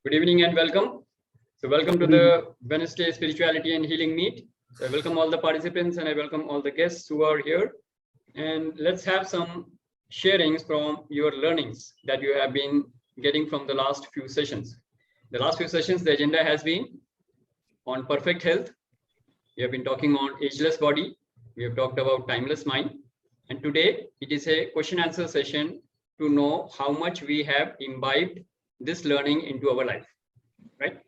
Good evening and welcome. So welcome to the Wednesday Spirituality and Healing Meet. So I welcome all the participants and I welcome all the guests who are here. And let's have some sharings from your learnings that you have been getting from the last few sessions. The last few sessions, the agenda has been on perfect health. We have been talking on ageless body. We have talked about timeless mind. And today it is a question answer session to know how much we have imbibed this learning into our life, right?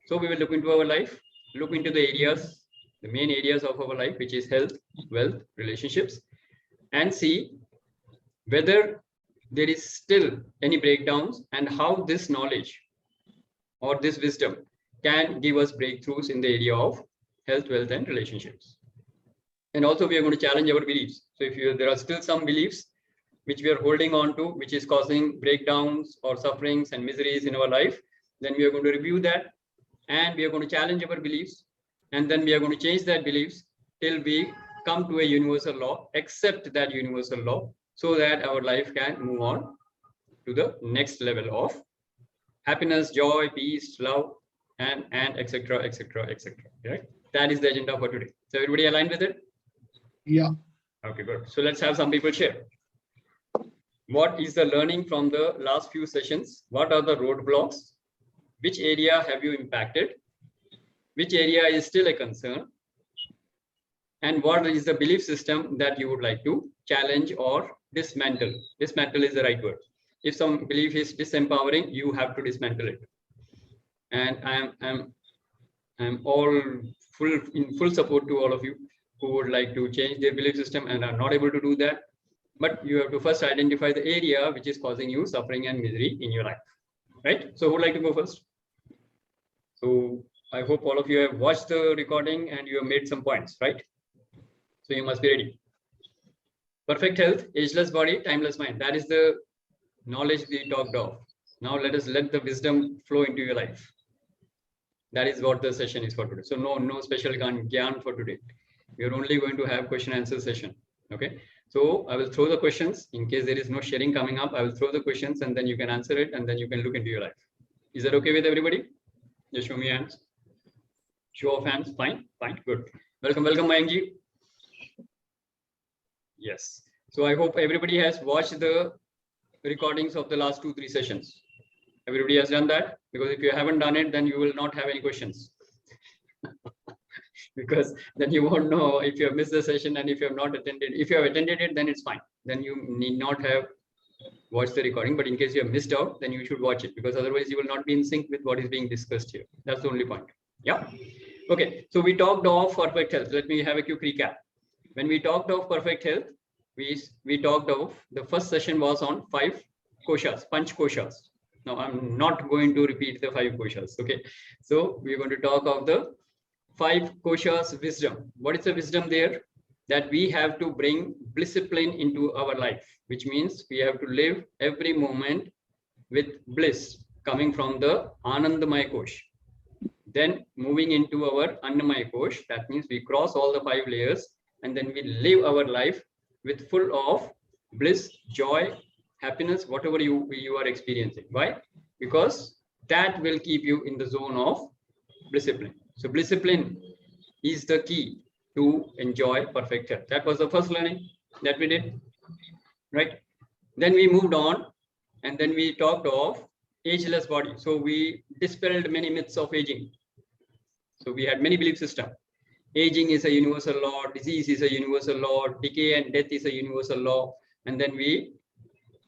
So we will look into our life, look into the areas, the main areas of our life, which is health, wealth, relationships, and see whether there is still any breakdowns and how this knowledge or this wisdom can give us breakthroughs in the area of health, wealth, and relationships. And also we are going to challenge our beliefs. So if there are still some beliefs which we are holding on to, which is causing breakdowns or sufferings and miseries in our life, then we are going to review that and we are going to challenge our beliefs, and then we are going to change that beliefs till we come to a universal law, accept that universal law, so that our life can move on to the next level of happiness, joy, peace, love, and etc., etc., etc. Right? That is the agenda for today. So everybody aligned with it? Yeah. Okay, good. So let's have some people share. What is the learning from the last few sessions? What are the roadblocks? Which area have you impacted? Which area is still a concern? And what is the belief system that you would like to challenge or dismantle? Dismantle is the right word. If some belief is disempowering, you have to dismantle it. And I'm all in full support to all of you who would like to change their belief system and are not able to do that. But you have to first identify the area which is causing you suffering and misery in your life, right? So who would like to go first? So I hope all of you have watched the recording and you have made some points, right? So you must be ready. Perfect health, ageless body, timeless mind. That is the knowledge we talked of. Now let the wisdom flow into your life. That is what the session is for today. So no special gyan for today. We are only going to have question answer session. Okay. So I will throw the questions in case there is no sharing coming up. I will throw the questions and then you can answer it and then you can look into your life. Is that okay with everybody? Just show me hands. Show of hands. Fine. Good. Welcome, Mayank. Yes. So I hope everybody has watched the recordings of the last 2-3 sessions. Everybody has done that, because if you haven't done it, then you will not have any questions. Because then you won't know if you have missed the session and if you have not attended. If you have attended it, then it's fine. Then you need not have watched the recording. But in case you have missed out, then you should watch it, because otherwise you will not be in sync with what is being discussed here. That's the only point. Yeah. Okay. So we talked of perfect health. Let me have a quick recap. When we talked of perfect health, we talked of the first session was on 5 koshas, panch koshas. Now I'm not going to repeat the 5 koshas. Okay. So we're going to talk of the 5 koshas wisdom. What is the wisdom there? That we have to bring discipline into our life, which means we have to live every moment with bliss coming from the Anandamaya Kosh. Then moving into our Annamaya Kosh, that means we cross all the 5 layers and then we live our life with full of bliss, joy, happiness, whatever you are experiencing. Why? Because that will keep you in the zone of discipline. So discipline is the key to enjoy perfect health. That was the first learning that we did, right? Then we moved on and then we talked of ageless body. So we dispelled many myths of aging. So we had many belief systems. Aging is a universal law, disease is a universal law, decay and death is a universal law. And then we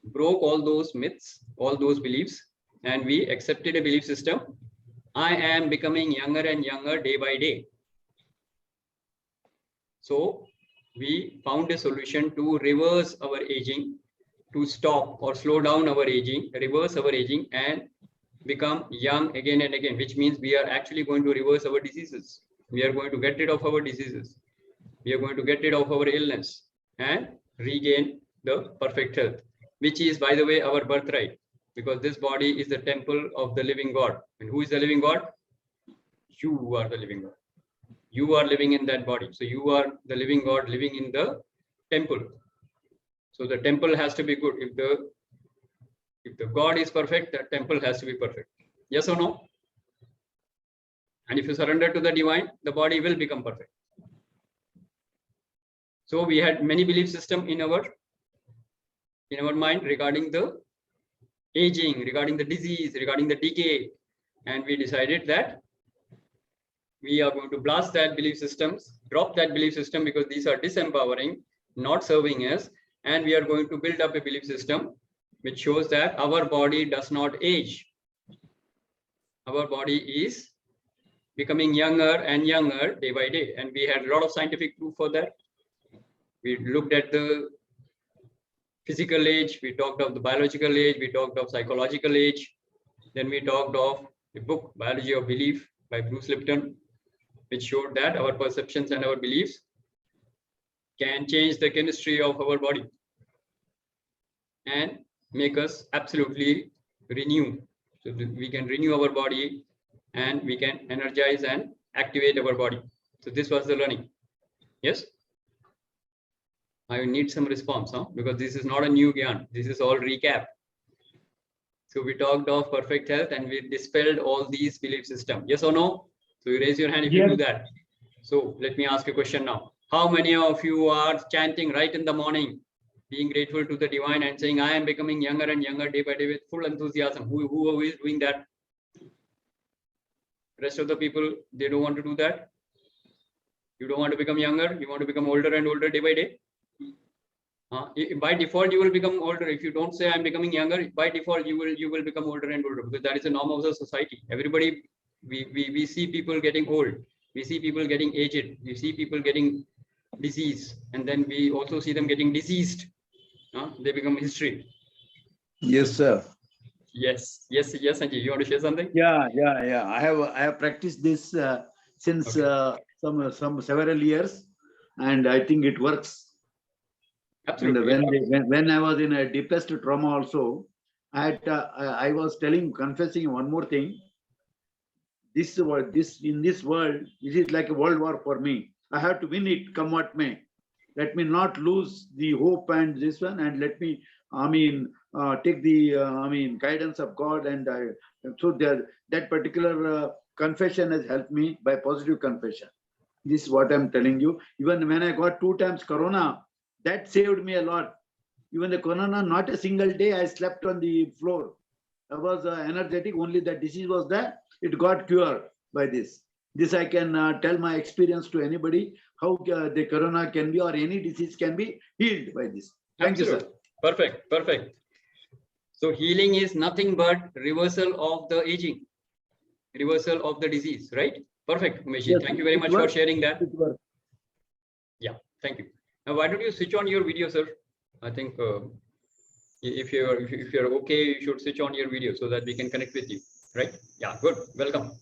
broke all those myths, all those beliefs, and we accepted a belief system. I am becoming younger and younger day by day. So we found a solution to reverse our aging, to stop or slow down our aging, reverse our aging and become young again and again, which means we are actually going to reverse our diseases. We are going to get rid of our diseases. We are going to get rid of our illness and regain the perfect health, which is, by the way, our birthright, because this body is the temple of the living God. And who is the living God? You are the living God. You are living in that body. So you are the living God living in the temple. So the temple has to be good. If the God is perfect, the temple has to be perfect. Yes or no? And if you surrender to the divine, the body will become perfect. So we had many belief systems in our mind regarding the aging, regarding the disease, regarding the decay. And we decided that we are going to blast that belief systems, drop that belief system, because these are disempowering, not serving us. And we are going to build up a belief system which shows that our body does not age. Our body is becoming younger and younger day by day. And we had a lot of scientific proof for that. We looked at the physical age, we talked of the biological age, we talked of psychological age. Then we talked of the book, Biology of Belief by Bruce Lipton, which showed that our perceptions and our beliefs can change the chemistry of our body and make us absolutely renew. So we can renew our body and we can energize and activate our body. So this was the learning. Yes? I need some response, because this is not a new Gyan. This is all recap. So we talked of perfect health and we dispelled all these belief systems. Yes or no? So you raise your hand if you do that. So let me ask you a question now. How many of you are chanting right in the morning, being grateful to the divine and saying, I am becoming younger and younger day by day with full enthusiasm? Who is doing that? Rest of the people, they don't want to do that. You don't want to become younger. You want to become older and older day by day. By default, you will become older. If you don't say I'm becoming younger, by default, you will become older and older, because that is a norm of the society. Everybody, we see people getting old. We see people getting aged. We see people getting disease. And then we also see them getting diseased. They become history. Yes, sir. Yes, Sanjay. You want to share something? Yeah. I have practiced this since some several years, and I think it works. Absolutely. And when I was in a deepest trauma also, I was confessing one more thing. In this world, this is like a world war for me. I have to win it, come what may. Let me not lose the hope and this one, and let me, take the, guidance of God. And so that particular confession has helped me by positive confession. This is what I'm telling you. Even when I got 2 times corona, that saved me a lot. Even the corona, not a single day I slept on the floor. I was energetic, only the disease was there. It got cured by this. This I can tell my experience to anybody, how the corona can be or any disease can be healed by this. Thank you, sir. Perfect. So healing is nothing but reversal of the aging, reversal of the disease, right? Perfect, Umesh. Yes, thank you very much for sharing that. Yeah, thank you. Now, why don't you switch on your video, sir? I think if you're okay, you should switch on your video so that we can connect with you, right? Yeah, good. Welcome.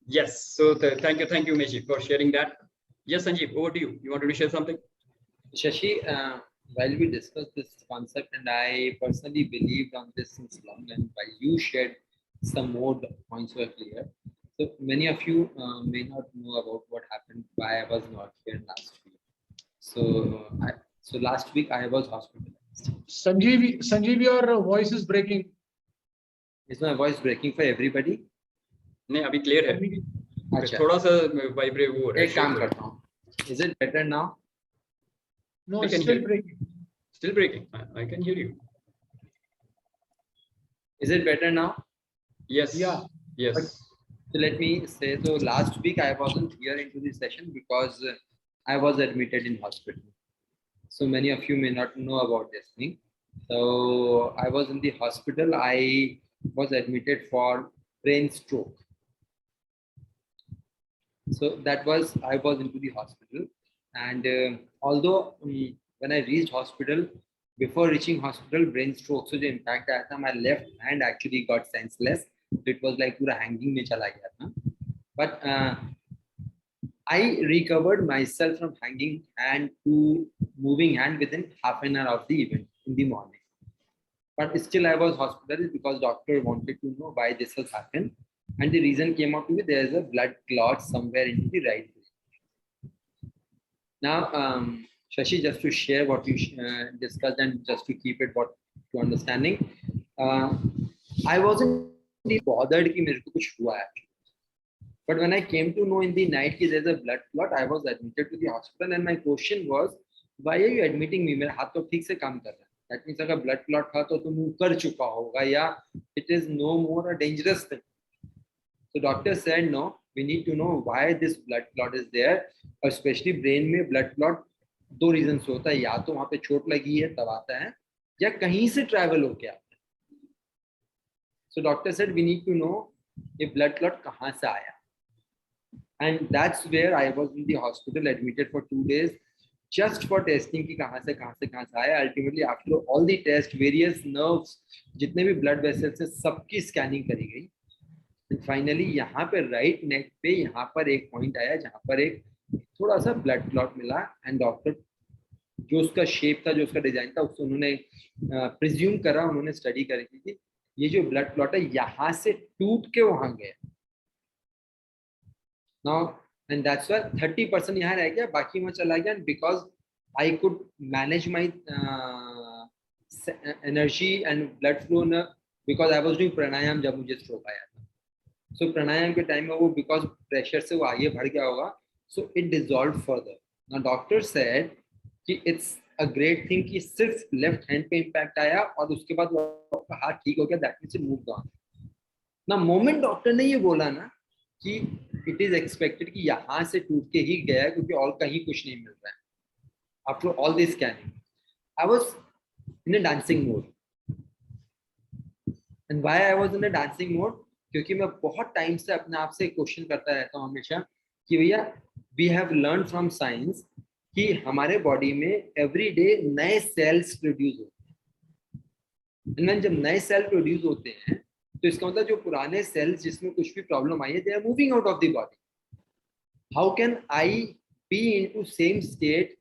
Yes. So thank you, Umesh, for sharing that. Yes, Sanjeev, over to you. You wanted to share something? Shashi, while we discussed this concept, and I personally believed on this since long, and while you shared some more points were clear. So many of you may not know about what happened, why I was not here last week. So last week I was hospitalized. Sanjeev, your voice is breaking. Is my voice breaking for everybody? नहीं, अभी clear है. थोड़ा सा vibrate हो रहा है. एक काम करता हूँ. Is it better now? No, it's still breaking. Still breaking. I can hear you. Is it better now? Yes. Yeah. Yes. So let me say, so last week I wasn't here into this session because I was admitted in hospital. So many of you may not know about this thing. So I was in the hospital. I was admitted for brain stroke. So I was into the hospital. And although when I reached hospital, before reaching hospital, brain stroke, so the impact that my left hand actually got senseless. It was like pura hanging mein chala gaya tha. But I recovered myself from hanging hand to moving hand within half an hour of the event in the morning. But still I was hospitalized because doctor wanted to know why this has happened. And the reason came out to be there is a blood clot somewhere into the right brain. Now, Shashi, just to share what you discussed and just to keep it to understanding, I wasn't bothered कि मेरे को कुछ हुआ है. But when I came to know in the night that there's a blood clot, I was admitted to the hospital and my question was, why are you admitting me? मेरा हाथ तो ठीक से काम कर रहा है. That means अगर blood clot था तो तुम कर चुका होगा या it is no more a dangerous thing. So doctor said no, we need to know why this blood clot is there. और especially brain में blood clot दो reasons से होता है, या तो वहाँ पे चोट लगी है तब आता है या कहीं से travel होके आता है. So doctor said we need to know ये blood clot कहाँ से आया. And that's where I was in the hospital admitted for 2 days just for testing कि कहाँ से आया. Ultimately after all the tests, various nerves, जितने भी blood vessels हैं सबकी scanning करी गई. And finally यहाँ पे right neck पे यहाँ पर एक point आया जहाँ पर एक थोड़ा सा blood clot मिला. And doctor जो उसका shape था, जो उसका design था, उसको उन्होंने presume करा, उन्होंने study करी थी कि ये जो blood clot है यहाँ से टूट के वहाँ गया. Now, and that's why 30% यहाँ रह गया, बाकी मैं चला गया. And because I could manage my energy and blood flow because I was doing pranayam जब मुझे stroke आया था. So pranayam के time में वो because pressure से वो आगे बढ़ गया होगा, so it dissolved further. Now doctor said कि it's a great thing कि सिर्फ left hand पे impact आया और उसके बाद वो हाथ ठीक हो गया. That means it moved on. Now moment doctor ने ये बोला ना कि it is expected कि यहाँ से टूट के ही गया है क्योंकि और कहीं कुछ नहीं मिल रहा है. After all this scanning, I was in a dancing mode. And why I was in a dancing mode? क्योंकि मैं बहुत टाइम से अपने आप से क्वेश्चन करता रहता हूँ हमेशा कि भैया we have learned from science कि हमारे बॉडी में every day नए सेल्स प्रोड्यूस होते हैं. And जब नए सेल प्रोड्यूस होते हैं तो इसका मतलब जो पुराने सेल्स जिसमें कुछ भी प्रॉब्लम आई है they are moving out of the body. How can I be into same state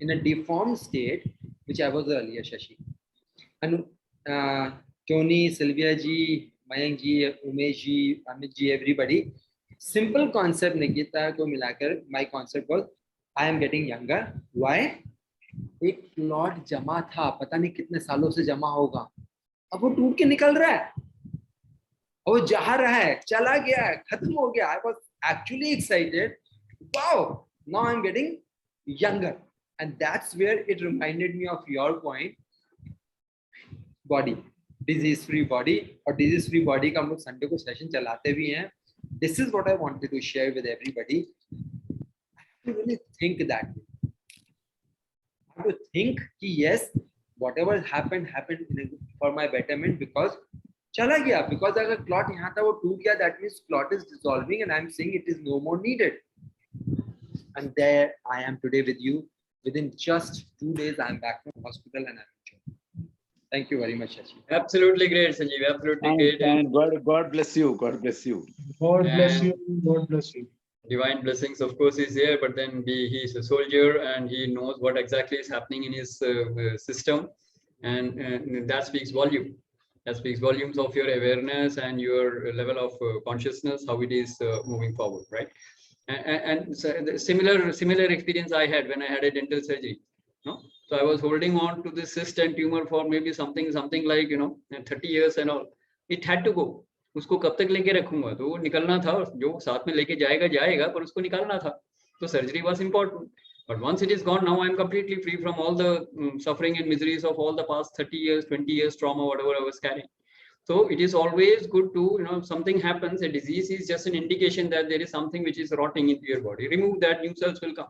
in a deformed state which I was earlier, Shashi? And Tony, Sylvia ji, Mayank ji, Umesh ji, Amit ji, everybody, simple concept Nikita को मिलाकर my concept was I am getting younger. Why? एक clot जमा था, पता नहीं कितने सालों से जमा होगा, अब वो टूट के निकल रहा है, वो जा रहा है, चला गया है, खत्म हो गया. I was actually excited. Wow, now I'm getting younger. And that's where it reminded me of your point. Body, disease-free body. और disease-free body का हम लोग संडे को सेशन चलाते भी हैं. This is what I wanted to share with everybody. I have to really think that way. I have to think कि yes, whatever happened for my betterment because चला गया. Because अगर clot यहाँ था वो टूट गया, that means clot is dissolving and I'm saying it is no more needed. And there I am today with you. Within just 2 days, I'm back from hospital and I'm enjoying. Thank you very much, Shashi. Absolutely great, Sanjeev. Absolutely great. And God bless you. God bless you. God bless you. God bless you. Divine blessings, of course, is there, but then he is a soldier and he knows what exactly is happening in his system, and that speaks volume. That speaks volumes of your awareness and your level of consciousness, how it is moving forward, right? And so the similar experience I had when I had a dental surgery. No? So I was holding on to this cyst and tumor for maybe something like 30 years and all. It had to go. उसको कब तक लेके रखूंगा, तो वो निकलना था, जो साथ में लेके जाएगा पर उसको निकालना था. So surgery was important. But once it is gone, now I'm completely free from all the suffering and miseries of all the past 30 years, 20 years trauma, whatever I was carrying. So it is always good to, something happens, a disease is just an indication that there is something which is rotting into your body. Remove that, new cells will come.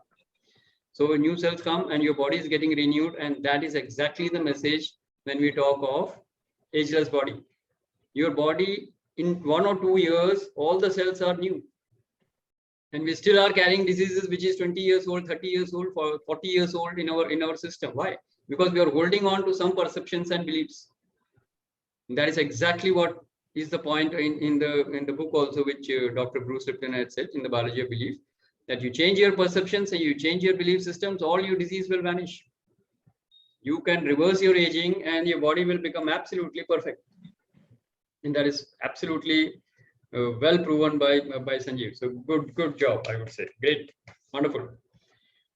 So new cells come and your body is getting renewed, and that is exactly the message when we talk of ageless body. Your body, in 1 or 2 years, all the cells are new. And we still are carrying diseases which is 20 years old, 30 years old, 40 years old in our system. Why? Because we are holding on to some perceptions and beliefs. That is exactly what is the point in the book also, which Dr. Bruce Lipton had said in the Biology of Belief, that you change your perceptions and you change your belief systems, all your disease will vanish. You can reverse your aging and your body will become absolutely perfect. And that is absolutely well proven by Sanjeev. So good job, I would say. Great, wonderful.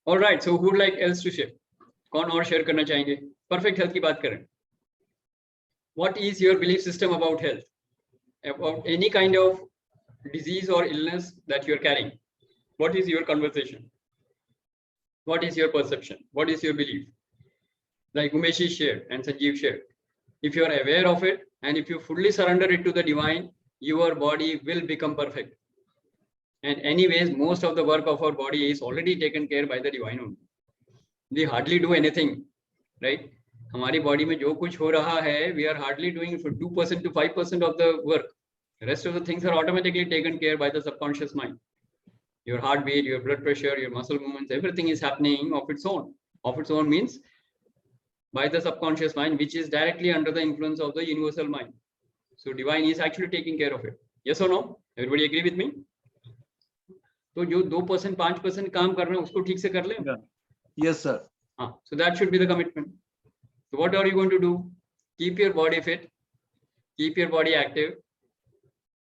All right, so who would like else to share? कौन और share करना चाहेंगे? Perfect health की बात करें. What is your belief system about health? about any kind of disease or illness that you're carrying, what is your conversation? What is your perception? What is your belief? Like Umesh shared and Sanjeev shared. If you are aware of it and if you fully surrender it to the divine, your body will become perfect. And anyways, most of the work of our body is already taken care by the divine only. We hardly do anything, right? हमारी body में जो कुछ हो रहा है, we are hardly doing 2% to 5% of the work. The rest of the things are automatically taken care by the subconscious mind. Your heartbeat, your blood pressure, your muscle movements, everything is happening of its own. Of its own means by the subconscious mind, which is directly under the influence of the universal mind. So divine is actually taking care of it. Yes or no? Everybody agree with me? तो जो 2% 5% काम कर रहे हैं उसको ठीक से कर ले. Yes, sir. So that should be the commitment. So what are you going to do? Keep your body fit, keep your body active,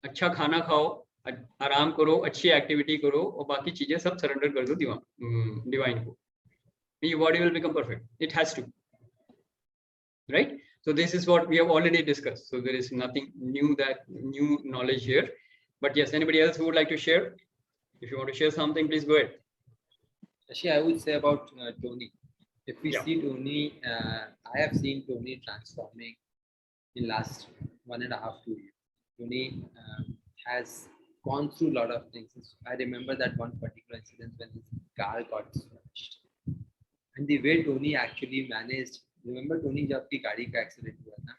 अच्छा खाना खाओ, आराम करो, अच्छी एक्टिविटी करो और बाकी चीजें सब सरेंडर कर दो डिवाइन को. Your body will become perfect. It has to. Right? So this is what we have already discussed. So there is nothing new knowledge here. But yes, anybody else who would like to share? If you want to share something, please go ahead. Actually, I would say about Tony. If we Yeah. see Tony, I have seen Tony transforming in last 1.5 to 2 years. Tony has gone through a lot of things. I remember that one particular incident when his car got smashed. And the way Tony actually managed, remember Tony जब आपकी गाड़ी का accident हुआ था,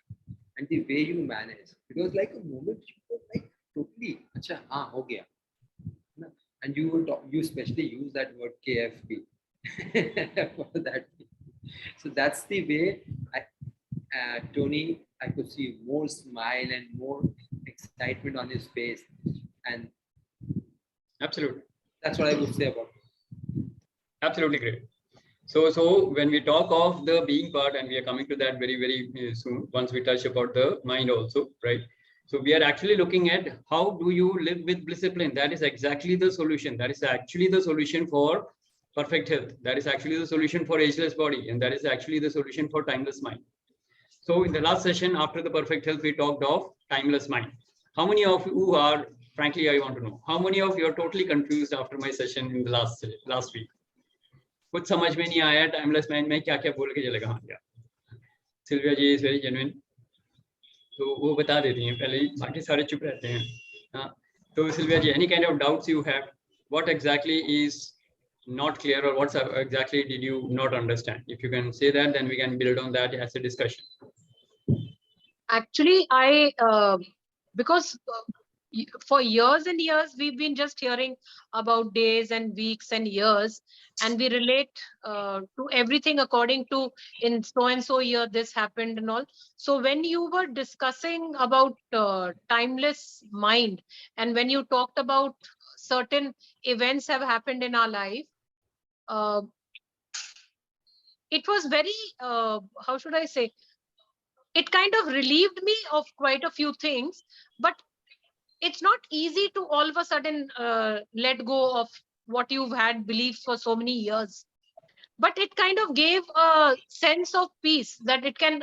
and the way you managed, it was like a moment you were like totally, अच्छा हाँ हो गया. And you especially use that word KFP for that. So that's the way Tony, I could see more smile and more excitement on his face, and Absolutely. that's what I would say about it. Absolutely great. So when we talk of the being part, and we are coming to that very, very soon, once we touch about the mind also, right? So we are actually looking at how do you live with discipline. That is exactly the solution. That is actually the solution for perfect health. That is actually the solution for ageless body. And that is actually the solution for timeless mind. So in the last session, after the perfect health, we talked of timeless mind. How many of you are, frankly, I want to know, how many of you are totally confused after my session in the last week? कुछ समझ में नहीं आया timeless mind में क्या क्या बोल के चले गया. Sylvia ji is very genuine, तो वो बता देती हैं पहले ही, बाकी सारे चुप रहते हैं. हाँ, तो Sylvia ji, any kind of doubts you have, what exactly is not clear or what exactly did you not understand? If you can say that, then we can build on that as a discussion. Actually, because for years and years, we've been just hearing about days and weeks and years, and we relate to everything according to in so-and-so year, this happened and all. So when you were discussing about timeless mind, and when you talked about certain events have happened in our life, it was very, how should I say, it kind of relieved me of quite a few things, but it's not easy to all of a sudden let go of what you've had beliefs for so many years. But it kind of gave a sense of peace that it can,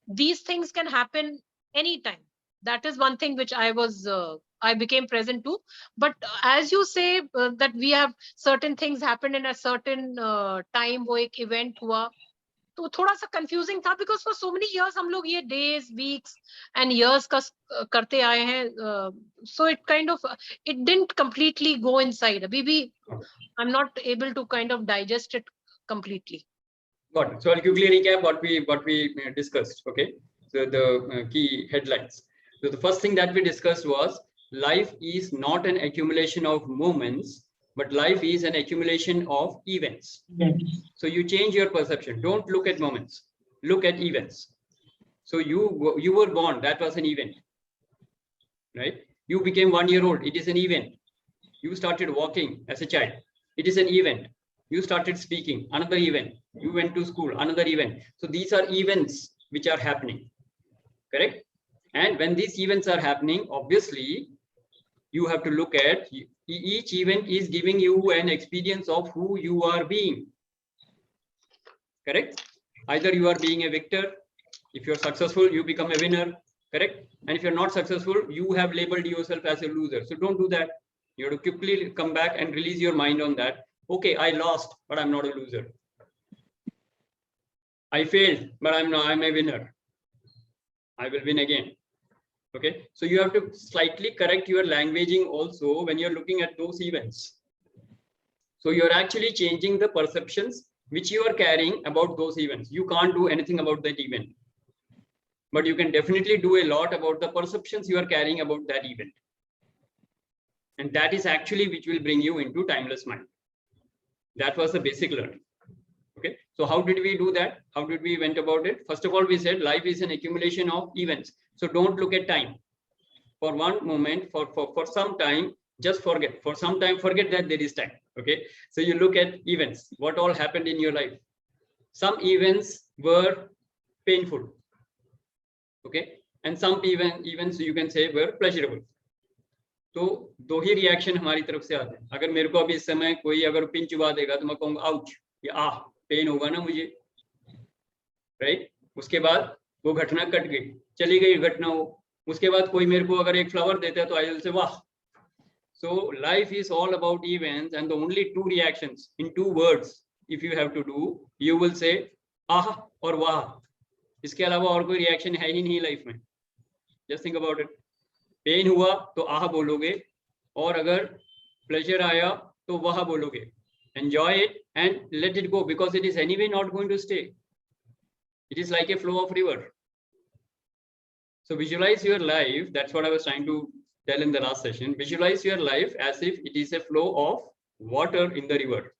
these things can happen anytime. That is one thing which I became present to. But as you say that we have certain things happen in a certain time, wo ek event hua, तो थोड़ा सा confusing था, because for so many years हम लोग ये days, weeks and years का करते आए हैं, so it kind of, it didn't completely go inside. अभी भी I'm not able to kind of digest it completely. Got it. So I'll quickly recap what we discussed. Okay, so the key headlines. So the first thing that we discussed was life is not an accumulation of moments, but life is an accumulation of events. So you change your perception. Don't look at moments. Look at events. So you were born. That was an event, right? You became 1 year old. It is an event. You started walking as a child. It is an event. You started speaking. Another event. You went to school. Another event. So these are events which are happening. Correct? And when these events are happening, obviously, you have to look at each event is giving you an experience of who you are being. Correct? Either you are being a victor. If you're successful, you become a winner. correct? And if you're not successful, you have labeled yourself as a loser. So don't do that. You have to quickly come back and release your mind on that. Okay, I lost, but I'm not a loser. I failed, but I'm a winner. I will win again. Okay, so you have to slightly correct your languaging also when you're looking at those events. So you're actually changing the perceptions which you are carrying about those events. You can't do anything about that event, but you can definitely do a lot about the perceptions you are carrying about that event. And that is actually which will bring you into timeless mind. That was the basic learning. Okay, so how did we do that? How did we went about it? First of all, we said life is an accumulation of events. So don't look at time. For one moment, for some time, just forget. For some time, forget that there is time. Okay, so you look at events. What all happened in your life? Some events were painful. Okay, and some events you can say were pleasurable. तो दो ही reaction हमारी तरफ से आते हैं. अगर मेरे को अभी इस समय कोई अगर पिन चुबा देगा तो मैं कहूँगा आउच, या आह, पेन होगा ना मुझे, राइट? उसके बाद वो घटना कट गई, चली गई घटना वो. उसके बाद कोई मेरे को अगर एक फ्लावर देता है तो आई विल से वाह. So life is all about events, and the only two reactions in two words if you have to do, you will say ah or wah. इसके अलावा और कोई रिएक्शन है ही नहीं लाइफ में. Just think about it. Pain हुआ तो आह बोलोगे, और अगर प्लेजर आया तो वह बोलोगे. Enjoy it and let it go, because it is anyway not going to stay. It is like a flow of river. So visualize your life. That's what I was trying to tell in the last session. Visualize your life as if it is a flow of water in the river.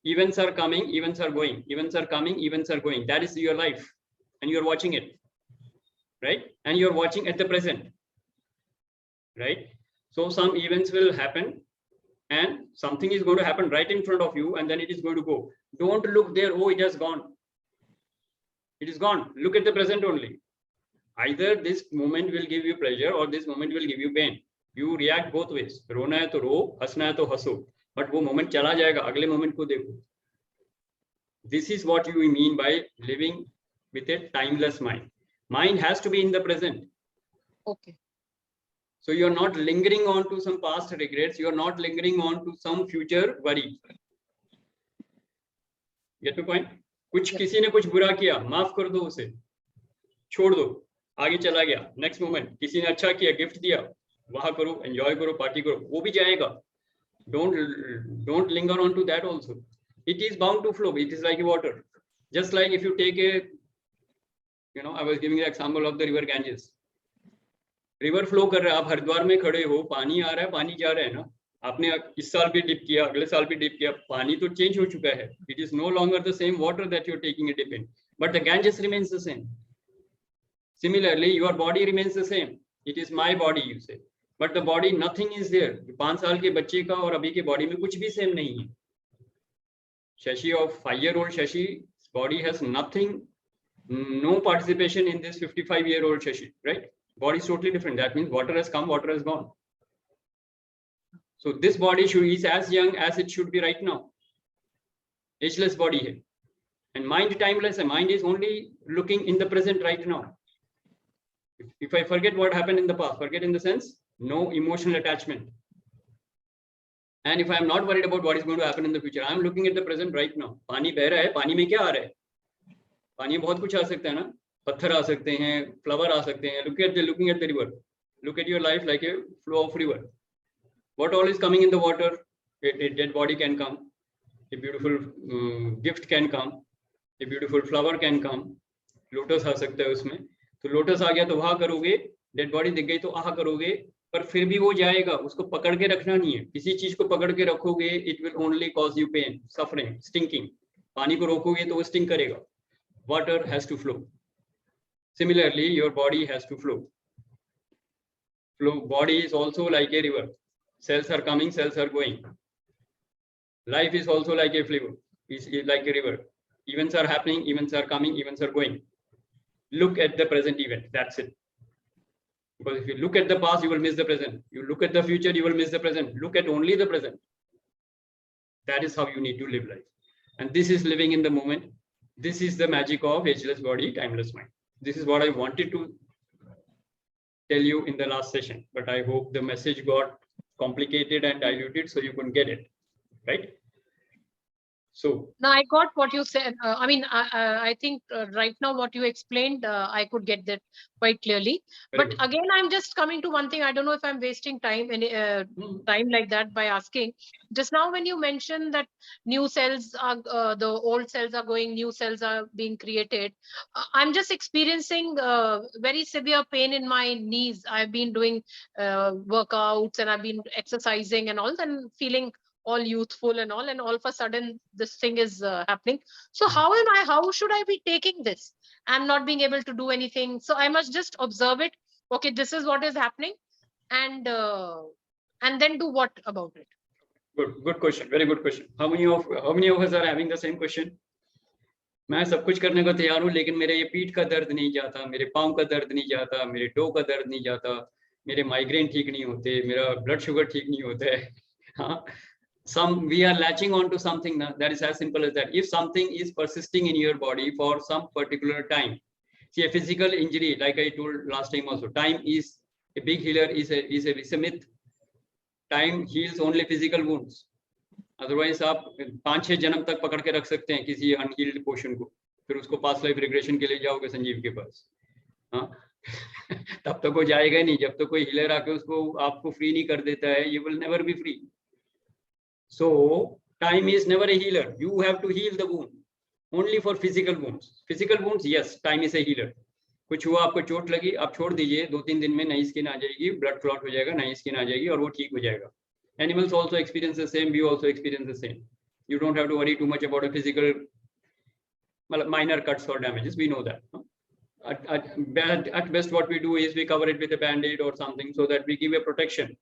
Events are coming, events are going, events are coming, events are going. That is your life, and you're watching it, right? And you're watching at the present, right? So some events will happen, and something is going to happen right in front of you, and then it is going to go. Don't look there. Oh, it has gone. It is gone. Look at the present only. Either this moment will give you pleasure or this moment will give you pain. You react both ways. रोना है तो रो, हंसना है तो हंसो. But वो moment चला जाएगा, अगले moment को देखो. This is what you mean by living with a timeless mind. Mind has to be in the present. Okay. So you're not lingering on to some past regrets. You're not lingering on to some future worry. Get the point? कुछ किसी ने कुछ बुरा किया, माफ कर दो उसे, छोड़ दो, आगे चला गया. नेक्स्ट मोमेंट किसी ने अच्छा किया, गिफ्ट दिया, वहां करो, एंजॉय करो, पार्टी करो, वो भी जाएगा. Don't linger on to that also. It is bound to flow. It is like water. Just like if you take a, I was giving the example of the river Ganges. River flow कर रहा है, आप हरिद्वार में खड़े हो, पानी आ रहा है, पानी जा रहा है ना. आपने इस साल भी डिप किया, अगले साल भी डिप किया, पानी तो चेंज हो चुका है. It is no longer the same water that you are taking a dip in, but the Ganges remains the same. Similarly, your body remains the same. It is my body, you say, but the body, nothing is there. 5 साल के बच्चे का और अभी के body में कुछ भी सेम नहीं है. Shashi of 5-year-old Shashi's body has nothing, no participation in this 55-year-old Shashi, right? Body is totally different. That means water has come, water has gone. So this body is as young as it should be right now. Ageless body है. And mind timeless है. Mind is only looking in the present right now. If I forget what happened in the past, forget in the sense, no emotional attachment. And if I am not worried about what is going to happen in the future, I am looking at the present right now. पानी बह रहा है, पानी में क्या आ रहा है? पानी में बहुत कुछ आ सकता है ना, पत्थर आ सकते हैं, फ्लावर आ सकते हैं. Looking at the river. Look at your life like a flow of river. What all is coming in the water? A dead body can come, a beautiful gift can come, a beautiful flower can come. Lotus आ सकता है उसमें. तो lotus आ गया तो वहां करोगे, dead body दिख गई तो आह करोगे, पर फिर भी वो जाएगा. उसको पकड़ के रखना नहीं है. किसी चीज को पकड़ के रखोगे, it will only cause you pain, suffering, stinking. पानी को रोकोगे तो वो स्टिंग करेगा. Water has to flow. Similarly your body has to flow. Body is also like a river. Cells are coming, cells are going. Life is also like a river. Is like a river. Events are happening, events are coming, events are going. Look at the present event. That's it. Because if you look at the past, you will miss the present. You look at the future, you will miss the present. Look at only the present. That is how you need to live life. And this is living in the moment. This is the magic of ageless body, timeless mind. This is what I wanted to tell you in the last session, but I hope the message got complicated and diluted so you couldn't get it, right? So No, I got what you said. I mean, I think right now what you explained, I could get that quite clearly. very But good. again, I'm just coming to one thing. I don't know if I'm wasting time time like that by asking. Just now, when you mentioned that new cells are the old cells are going, new cells are being created. I'm just experiencing very severe pain in my knees. I've been doing workouts and I've been exercising and all, and feeling all youthful and all of a sudden this thing is happening. So how should I be taking this? I'm not being able to do anything, so I must just observe it. Okay, this is what is happening, and then do what about it? Good question, very good question. How many of us are having the same question? मैं सब कुछ करने को तैयार हूँ, लेकिन मेरे ये पीठ का दर्द नहीं जाता, मेरे पाँव का दर्द नहीं जाता, मेरे टो का दर्द नहीं जाता, मेरे माइग्रेन ठीक नहीं होते, मेरा ब्लड शुगर ठीक नहीं होता है. हाँ, we are latching on to something that is as simple as that. If something is persisting in your body for some particular time, see, a physical injury, like I told last time also, time is a big healer, is a myth. Time heals only physical wounds. Otherwise आप 5-6 जन्म तक पकड़ के रख सकते हैं किसी unhealed portion को, फिर उसको पास्ट लाइफ रिग्रेशन के लिए जाओगे संजीव के पास, हाँ. तब तक वो जाएगा नहीं जब तक कोई हीलर आके उसको आपको फ्री नहीं कर देता है. You will never be free. So time is never a healer. You have to heal the wound only for physical wounds. Physical wounds, yes, time is a healer. कुछ हुआ, आपको चोट लगी, आप छोड़ दीजिए, 2-3 दिन में नई स्किन आ जाएगी, ब्लड क्लॉट हो जाएगा, नई स्किन आ जाएगी और वो ठीक हो जाएगा. Animals also experience the same. We also experience the same. You don't have to worry too much about a physical minor cuts or damages. We know that. At best, what we do is we cover it with a band-aid or something so that we give a protection.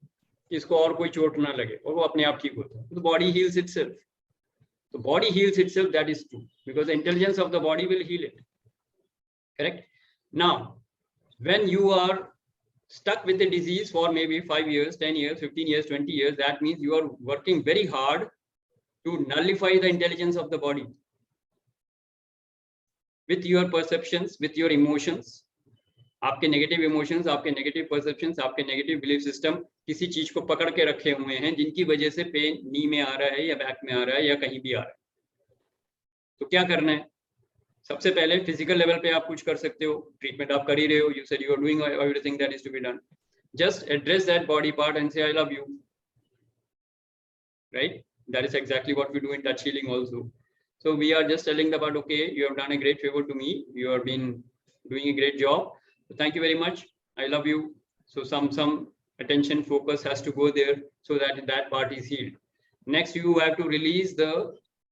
इसको और कोई चोट ना लगे और वो अपने आप ठीक होता है. The body heals itself. The body heals itself. That is true, because the intelligence of the body will heal it. Correct. Now, when you are stuck with the disease for maybe 5 years, 10 years, 15 years, 20 years, that means you are working very hard to nullify the intelligence of the body with your perceptions, with your emotions. आपके negative emotions, आपके negative perceptions, आपके negative belief system किसी चीज को पकड़ के रखे हुए हैं जिनकी वजह से पेन नी में आ रहा है या बैक में आ रहा है या कहीं भी आ रहा है. तो क्या करना है? सबसे पहले फिजिकल लेवल पे आप कुछ कर सकते हो, ट्रीटमेंट आप कर ही रहे हो. You said you are doing everything that is to be done. Just address that body part and say I love you, right? That is exactly what we do in touch healing also. So we are just telling about, okay, you have done a great favor to me, you have been doing a great job, so thank you very much, I love you. So some attention focus has to go there so that that part is healed. Next, you have to release the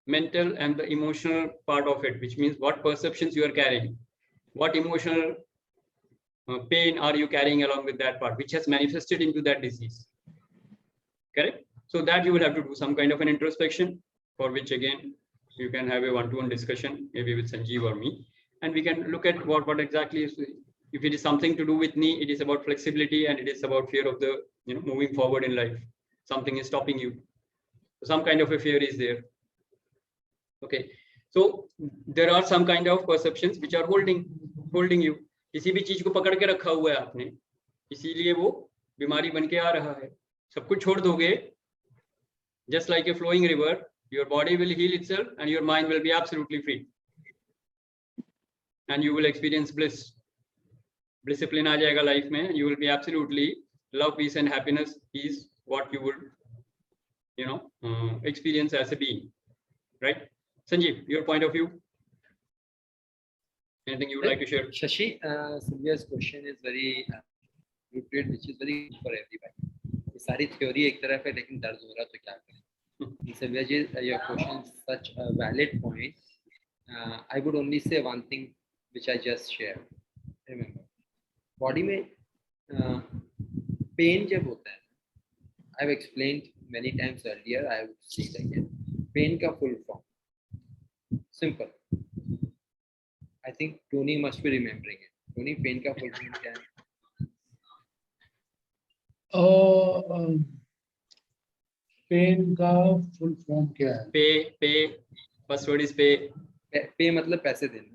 mental and the emotional part of it, which means what perceptions you are carrying, what emotional pain are you carrying along with that part, which has manifested into that disease. Correct? So that you will have to do some kind of an introspection, for which again you can have a one-to-one discussion, maybe with Sanjeev or me, and we can look at what exactly is. If it is something to do with knee, it is about flexibility and it is about fear of the moving forward in life. Something is stopping you. Some kind of a fear is there. Okay, so there are some kind of perceptions which are holding you. किसी भी चीज को पकड़ के रखा हुआ है आपने, इसीलिए वो बीमारी बन के आ रहा है. सब कुछ छोड़ दोगे, just like a flowing river, your body will heal itself and your mind will be absolutely free, and you will experience bliss. Discipline आ जाएगा life में. You will be absolutely love, peace and happiness is what you would experience as a being, right? Sanjeev, your point of view, anything you would like to share? Shashi, Sylvia's question is very rooted, which is very good for everybody. ये सारी theory एक तरफ है, लेकिन दर्द हो रहा तो क्या करें? Sylvia ji, your question is such a valid point. I would only say one thing which I just shared. Remember, body में pain जब होता है, I've explained many times earlier, I would say it again. Pain का full form. Simple. I think Tony must be remembering it. Tony, pain का full form क्या है? Pen का full form क्या है? पे फर्स्ट वर्ड इज पे पे मतलब पैसे देना.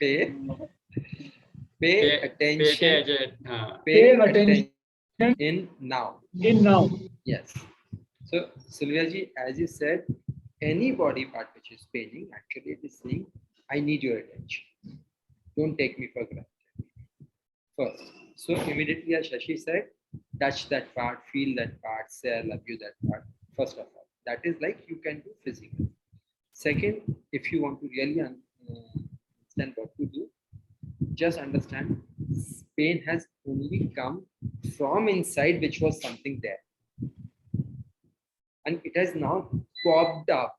पे Pay attention. Pay attention In now. in now. Yes. So, Sylvia ji, as you said, any body part which is paining, actually it is saying, I need your attention. Don't take me for granted. First. So, immediately as Shashi said, touch that part, feel that part, say I love you that part. First of all, that is like you can do physically. Second, if you want to really understand what to do, just understand pain has only come from inside, which was something there. And it has now popped up.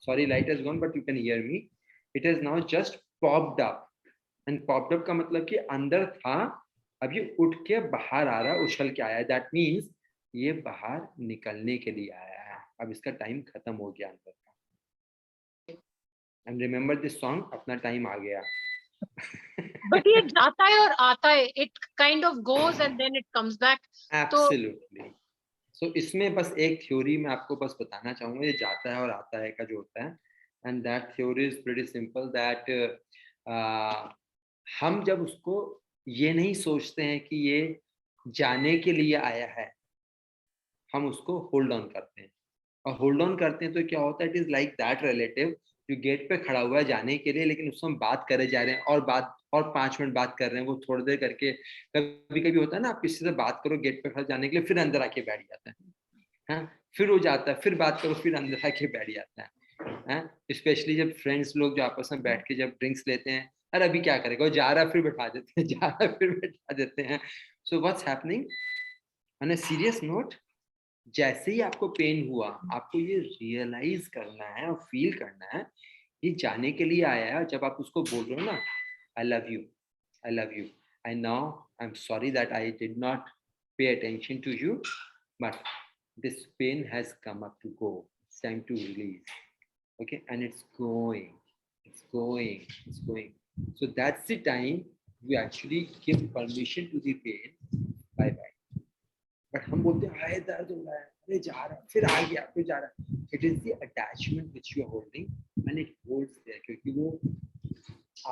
Sorry, light has gone, but you can hear me. It has now just popped up. And popped up का मतलब कि अंदर था, अब ये उठ के बाहर आ रहा, उछल के आया. That means ये बाहर निकलने के लिए आया है. अब इसका टाइम खत्म हो गया अंदर का. And remember this song, अपना टाइम आ गया. But ये जाता है और आता है. It kind of goes and then it comes back. Absolutely. So इसमें बस एक थ्योरी मैं आपको बस बताना चाहूँगा, ये जाता है और आता है का जो होता है. And that theory is pretty simple that हम जब उसको ये नहीं सोचते हैं कि ये जाने के लिए आया है, हम उसको होल्ड ऑन करते हैं. और होल्ड ऑन करते हैं तो क्या होता है, it is like that relative जो गेट पे खड़ा हुआ है जाने के लिए, लेकिन उसको हम बात करे जा रहे हैं और 5 मिनट बात कर रहे हैं. वो थोड़ी देर करके कभी कभी होता है ना, आप किसी से बात करो गेट पे खड़ा जाने के लिए, फिर अंदर आके बैठ जाता है. हाँ, फिर वो जाता है, फिर बात करो, फिर अंदर आके बैठ जाता है. स्पेशली जब फ्रेंड्स लोग जो आपस में बैठ के जब ड्रिंक्स लेते हैं, अरे अभी क्या करेगा, वो जा रहा फिर बैठा देते हैं, जा रहा फिर बैठा देते हैं. So what's happening on a serious note, जैसे ही आपको पेन हुआ, आपको ये रियलाइज करना है और फील करना है ये जाने के लिए आया है. जब आप उसको बोल रहे हो ना, I love you, I love you, I know, I am sorry that I did not pay attention to you, but this pain has come up to go, it's time to release. Okay, and it's going. So that's the time you actually give permission to the pain. Bye bye. But हम बोलते हैं हाय दर्द हो रहा है, अरे जा रहा, फिर आ गया, फिर जा रहा. It is the attachment which you are holding, and it holds there, क्योंकि वो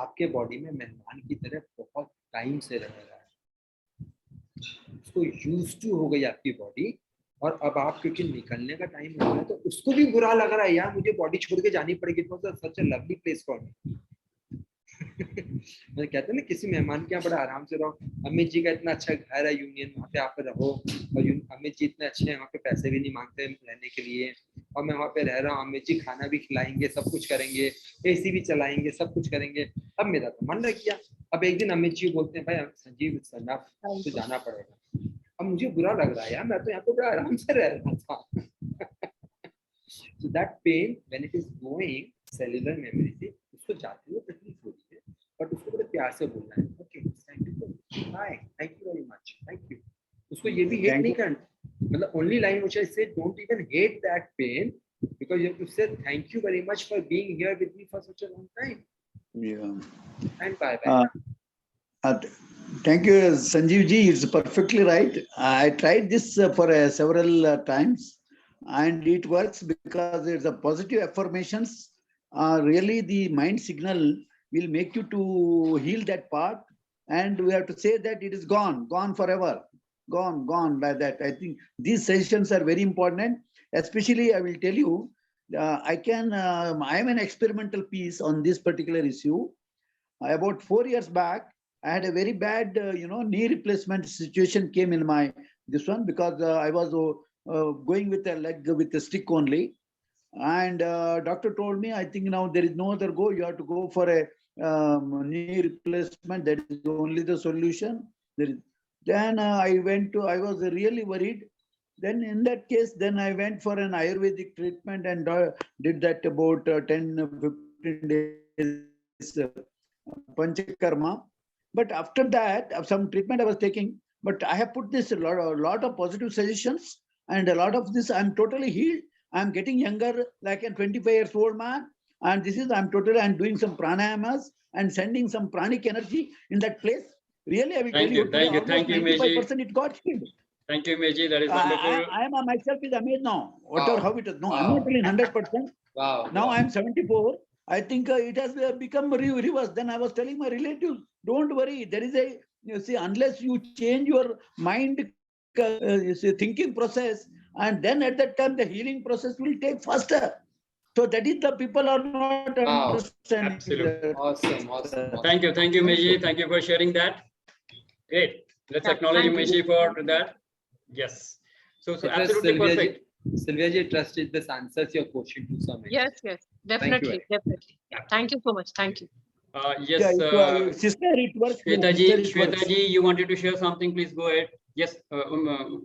आपके बॉडी में मेहमान की तरह बहुत टाइम से रह रहा है. उसको यूज टू हो गई आपकी बॉडी, और अब आप क्योंकि निकलने का टाइम हो रहा है तो उसको भी बुरा लग रहा है, यार मुझे बॉडी छोड़ के जानी पड़ेगी, such a lovely place for me. मैं कहते हैं ना, किसी मेहमान के यहाँ बड़ा आराम से रहो. अमित जी का इतना अच्छा घर है यूनियन, वहाँ पे आप रहो, और अमित जी इतने अच्छे हैं, वहाँ पे पैसे भी नहीं मांगते रहने के लिए, और मैं वहाँ पे रह रहा हूँ, अमित जी खाना भी खिलाएंगे, सब कुछ करेंगे, AC भी चलाएंगे, सब कुछ करेंगे. अब मेरा तो मन रह गया. अब एक दिन अमित जी बोलते हैं, भाई संजीव तो जाना पड़ेगा. अब मुझे बुरा लग रहा है यार, मैं तो यहाँ पे बड़ा आराम से रह रहा था. So that pain when it is going cellular memory से उसको जाते हुए तकलीफ होती है, बट उसको बड़े प्यार से बोलना है. Okay, thank you, bye, thank you very much, thank you. उसको ये भी हेट नहीं करना, मतलब ओनली लाइन व्हिच आई से, don't even hate that pain, because you have to say thank you very much for being here with me for such a long time. Yeah. And bye bye. Thank you, Sanjeev ji. It's perfectly right. I tried this for several times, and it works because it's a positive affirmations. Really, the mind signal will make you to heal that part, and we have to say that it is gone forever, gone like that. I think these sessions are very important. Especially, I will tell you, I am an experimental piece on this particular issue. About 4 years back, I had a very bad, knee replacement situation came in this one, because I was going with a leg with a stick only. And doctor told me, I think now there is no other go. You have to go for a knee replacement. That is only the solution. Then I was really worried. Then in that case, then I went for an Ayurvedic treatment and did that about 10-15 days Panchakarma. But after that, some treatment I was taking, but I have put this a lot of positive suggestions, and a lot of this, I'm totally healed. I'm getting younger, like a 25 years old man. And this is, I'm doing some pranayamas and sending some pranic energy in that place. Really, I will tell you, thank you, 95% it got healed. Thank you, Meji. That is wonderful. I am myself is amazed now. Whatever, how it is. No, Wow. I'm not telling 100%. Wow. Now I'm 74. I think it has become reverse. Then I was telling my relatives, don't worry. There is a, you see, unless you change your mind, you see, thinking process, and then at that time the healing process will take faster. So that is the people are not Wow. understanding. Absolutely. that. Awesome. Thank you, Meji. Thank you for sharing that. Great. Let's Yeah, acknowledge thank Meji for that. Yes. So I trust absolutely Sylvia perfect. Sylvia ji, trusted this answers your question to some extent. Yes, definitely, definitely. Yeah, thank you so much. Thank you. Yes, Sister, it works. Shweta ji, you wanted to share something? Please go ahead. Yes,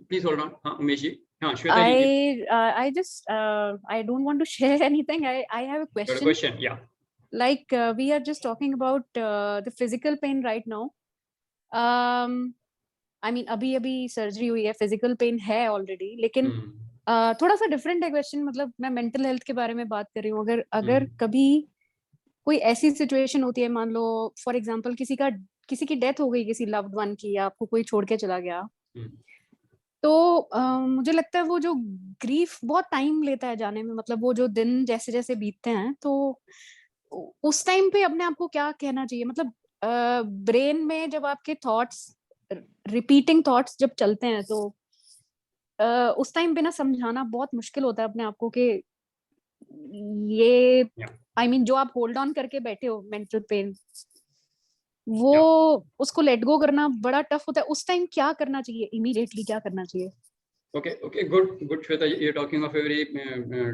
please hold on. Umesh ji. Shweta ji. I just I don't want to share anything. I have a Got a question. question, yeah. Like we are just talking about the physical pain right now. I mean अभी surgery हुई है, physical pain है already, लेकिन थोड़ा सा different है question. मतलब मैं मेंटल हेल्थ के बारे में बात कर रही हूँ. अगर कभी कोई ऐसी सिचुएशन होती है, मान लो फॉर एग्जांपल किसी की डेथ हो गई, किसी लव्ड वन की, या आपको कोई छोड़ के चला गया, तो मुझे लगता है वो जो ग्रीफ बहुत टाइम लेता है जाने में. मतलब वो जो दिन जैसे जैसे बीतते हैं, तो उस टाइम पे अपने आप को क्या कहना चाहिए? मतलब ब्रेन में जब आपके थॉट्स, रिपीटिंग थॉट्स जब चलते हैं, तो उस टाइम पे ना समझाना बहुत मुश्किल होता है अपने आप को कि ये I mean, जो आप होल्ड ऑन करके बैठे हो मेंटल पेन, वो उसको लेट गो करना बड़ा टफ होता है. उस टाइम क्या करना चाहिए? इमीडिएटली क्या करना चाहिए? Okay, good, Shweta. You're talking of a very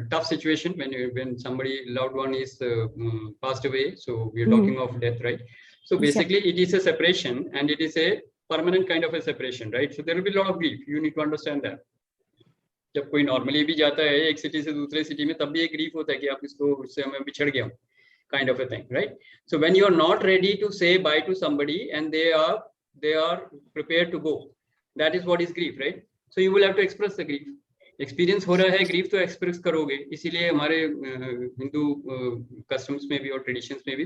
tough situation when somebody loved one is passed away. So we're talking of death, right? So basically, it is a separation, and it is a permanent kind of a separation, right? So there will be a lot of grief. You need to understand that. जब कोई normally भी जाता है एक city से दूसरे city में, तब भी एक ग्रीफ होता है कि आप इसको, उससे मैं बिछड़ गया हूँ, kind of a thing, right? So when you are not ready to say bye to somebody and they are prepared to go, that is what is grief, right? So you will have to express the grief. Experience हो रहा है, grief तो express करोगे. इसीलिए हमारे Hindu customs में भी और traditions में भी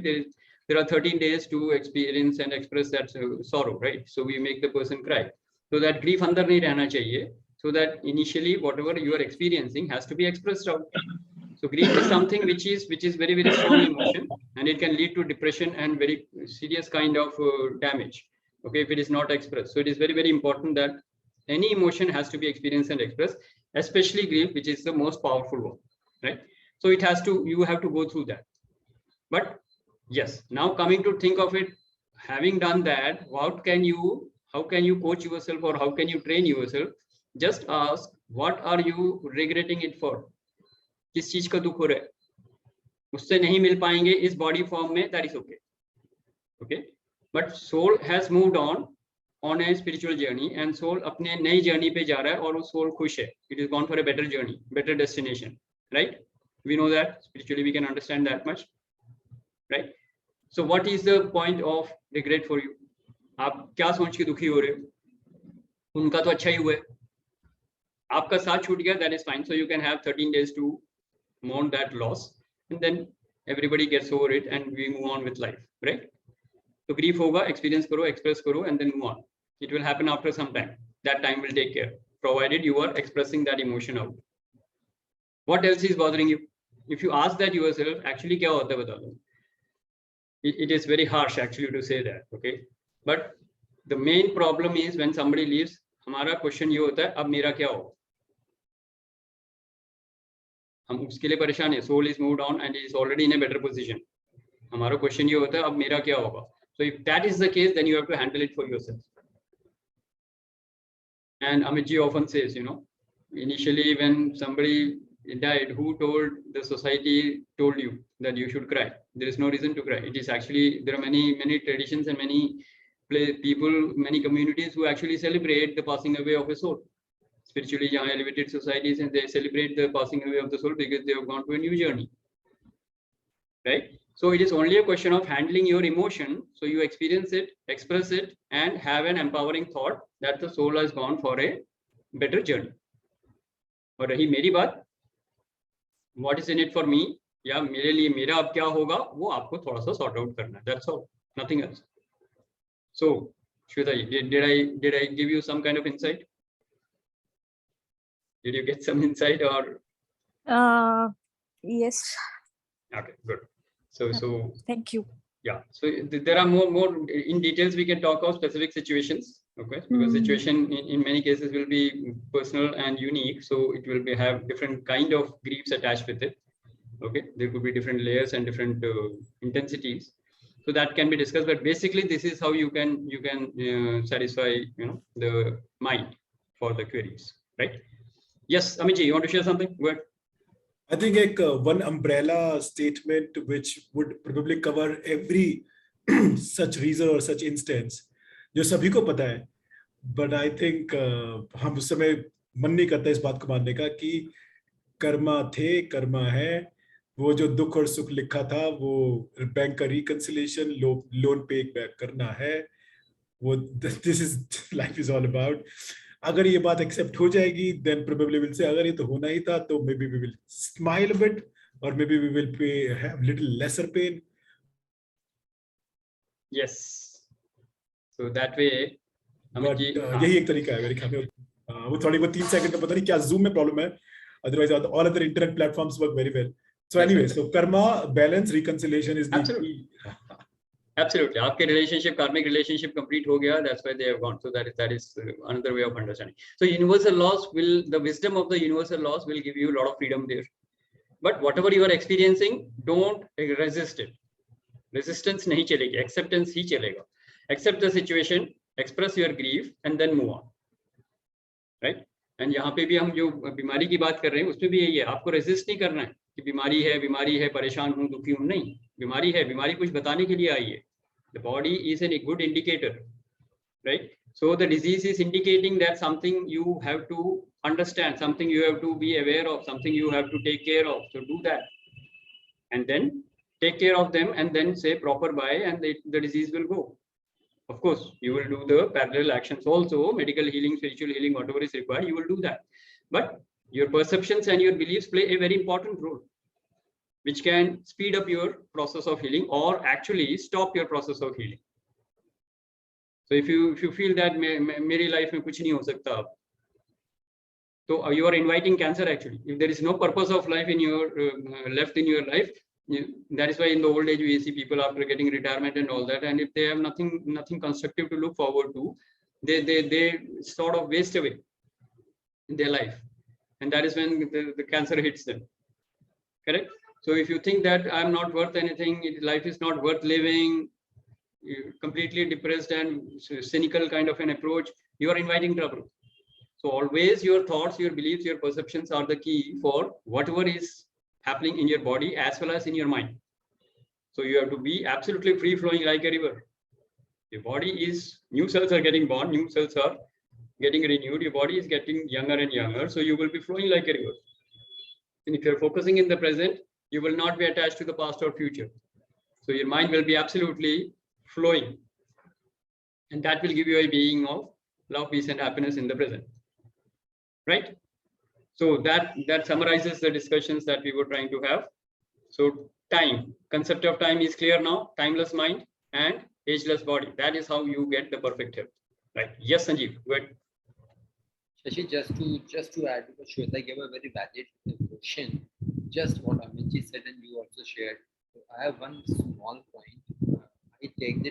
there are 13 days to experience and express that sorrow, right? So we make the person cry. So that grief अंदर नहीं रहना चाहिए. So that initially whatever you are experiencing has to be expressed out. So grief is something which is very, very strong emotion, and it can lead to depression and very serious kind of damage. Okay, if it is not expressed. So it is very, very important that any emotion has to be experienced and expressed, especially grief, which is the most powerful one, right? So it has to, you have to go through that. But yes, now coming to think of it, having done that, how can you coach yourself, or how can you train yourself? Just ask, what are you regretting it for? किस चीज का दुख हो रहा है? उससे नहीं मिल पाएंगे इस बॉडी फॉर्म में, that is okay. Okay, but soul has moved on a spiritual journey, and soul अपने नई जर्नी पे जा रहा है, और वो soul खुश है. It is gone for a better journey, better destination, right? We know that spiritually we can understand that much, right? So what is the point of regret for you? आप क्या सोच के दुखी हो रहे हो? उनका तो अच्छा ही हुआ है, आपका साथ छूट गया, that is fine. So you can have 13 days to mourn that loss, and then everybody gets over it and we move on with life, right? So grief होगा, experience करो, express करो, and then move on. It will happen after some time. That time will take care, provided you are expressing that emotion out. What else is bothering you? If you ask that yourself, actually क्या होता है बता दो. It is very harsh actually to say that, okay? But the main problem is when somebody leaves, हमारा question ये होता है, अब मेरा क्या हो? हम उसके लिए परेशान है. Soul is moved on and is already in a better position. हमारा क्वेश्चन ये होता है, अब मेरा क्या होगा? So if that is the case, then you have to handle it for yourself. And Amit ji often says, you know, initially when somebody died, who told? The society told you that you should cry. There is no reason to cry. It is actually, there are many traditions and many people, many communities who actually celebrate the passing away of a soul. Spiritually elevated societies, and they celebrate the passing away of the soul because they have gone to a new journey, right? So it is only a question of handling your emotion. So you experience it, express it, and have an empowering thought that the soul has gone for a better journey. और रही मेरी बात, what is in it for me, या मेरे लिए मेरा अब क्या होगा, वो आपको थोड़ा सा sort out करना है. That's all, nothing else. So Shweta, did I give you some kind of insight? Did you get some insight or? Yes. Okay, good. So Thank you. yeah, so there are more in details we can talk of specific situations, okay, because situation in many cases will be personal and unique, so it will have different kind of griefs attached with it, okay. There could be different layers and different intensities, so that can be discussed, but basically this is how you can satisfy the mind for the queries, right? Yes, Amitji, you want to share something? Go ahead. I think one umbrella statement which would probably cover every such reason or such instance, जो सभी को पता है, but I think हम उस समय मन नहीं करता इस बात को मानने का कि कर्मा थे, कर्मा है, वो जो दुख और सुख लिखा था वो बैंक का रिकंसिलेशन, लोन पे बैक करना है, वो this is life is all about. अगर ये बात एक्सेप्ट हो जाएगी then probably we'll say अगर ये तो होना ही था तो maybe we will smile a bit or maybe we will have little lesser pain. Yes, so that way But यही एक तरीका है मेरे ख्याल में. वो थोड़ी बहुत 3 सेकंड का पता नहीं क्या Zoom में प्रॉब्लम है, otherwise all other internet platforms work very well. So anyway, so karma, balance, reconciliation is the key. Absolutely. आपके relationship, karmic relationship complete हो गया. That's why they have gone. So that is another way of understanding. So universal laws the wisdom of the universal laws will give you a lot of freedom there. But whatever you are experiencing, don't resist it. Resistance नहीं चलेगी, acceptance ही चलेगा. Accept the situation, express your grief, and then move on. Right? And यहाँ पे भी हम जो बीमारी की बात कर रहे हैं, उसमें भी यही है. आपको resist नहीं करना है कि बीमारी है, परेशान हूँ, दुखी हूँ. नहीं, बीमारी है, बीमारी कुछ बताने के लिए आई है. The body is a good indicator, right? So the disease is indicating that something you have to understand, something you have to be aware of, something you have to take care of. So do that, and then take care of them, and then say proper bye, and the disease will go. Of course, you will do the parallel actions also, medical healing, spiritual healing, whatever is required, you will do that. But your perceptions and your beliefs play a very important role, which can speed up your process of healing or actually stop your process of healing. So if you feel that मेरी life में कुछ नहीं हो सकता अब, so you are inviting cancer actually. If there is no purpose of life in your left in your life, that is why in the old age we see people after getting retirement and all that, and if they have nothing constructive to look forward to, they sort of waste away in their life, and that is when the cancer hits them. Correct? So if you think that I'm not worth anything, life is not worth living, completely depressed and cynical kind of an approach, you are inviting trouble. So always your thoughts, your beliefs, your perceptions are the key for whatever is happening in your body as well as in your mind. So you have to be absolutely free flowing like a river. Your body is, new cells are getting born, new cells are getting renewed, your body is getting younger and younger, so you will be flowing like a river. And if you're focusing in the present, you will not be attached to the past or future. So your mind will be absolutely flowing, and that will give you a being of love, peace, and happiness in the present. Right? So that summarizes the discussions that we were trying to have. So time, concept of time is clear now, timeless mind and ageless body. That is how you get the perfect health. Right? Yes, Sanjeev, go ahead. Shashi, just to add, because Shweta gave a very valid question, just what Amitji said and you also shared. So I have one small point. I take